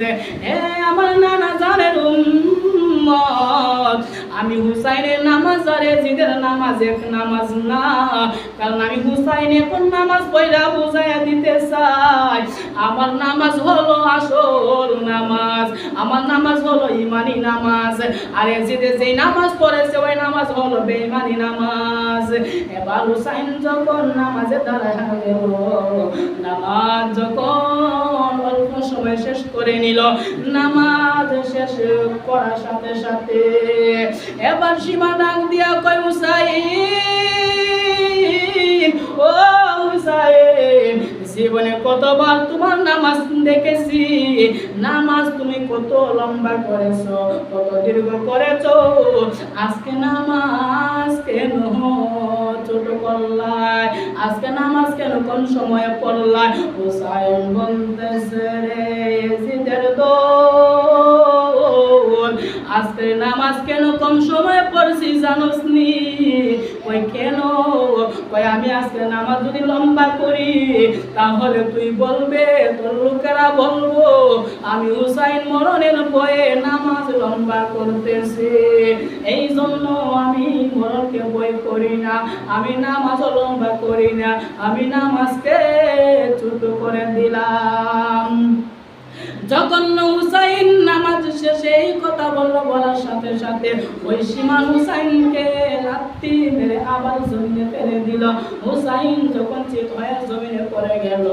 হে আমার নানা জানের উম্মত, আমি হুসাইনের নামাজ আর জিদের নামাজ এক নামাজ না। কারণ আমি হুসাইন এখন নামাজ পড়া বুঝাইয়া দিতে চাই। আমার নামাজ হলো আসল নামাজ, আমার নামাজ হলো ইমানি নামাজ। আর জিদে যেই নামাজ পড়েছে ওই নামাজ হলো বেঈমানি নামাজ। এবার হুসাইন যখন নামাজে দাঁড়ায় গেল, নামাজ যখন অল্প সময় শেষ করে নিল, নামাজ শেষ করার সাথে সাথে এবার সীমা ডাক দিয়া কয় হুসাইন, ও হুসাইন, জীবনে কতবার তোমার নামাজ দেখেছি, নামাজ তুমি কত লম্বা করেছো, কত দীর্ঘ করেছো, আজকে নামাজ কেন ছোট করলাই, আজকে নামাজ কেন কোন সময়ে পড়লাই? হুসাইন বলতেছে রে জিদের দোল, আজকে নামাজ কেন কম সময়ে পড়ছি জানোস নি? ওই কেন? কই আমি আজকে নামাজ যদি লম্বা করি তাহলে তুই বলবে, তোর লোকেরা বলবো আমি হুসাইন মরণের ভয়ে নামাজ লম্বা করতেছি। এই জন্য আমি মরণকে ভয় করি না, আমি নামাজ লম্বা করি না, আমি নামাজকে ছোট করে দিলাম। যখন হুসাইন নামাজ শেষে এই কথা বলার সাথে সাথে ওই সীমান হুসাইনকে লাথি মেরে আবার জমিনে ফেলে দিল। হুসাইন যখন চিত হয়ে জমিনে পড়ে গেল,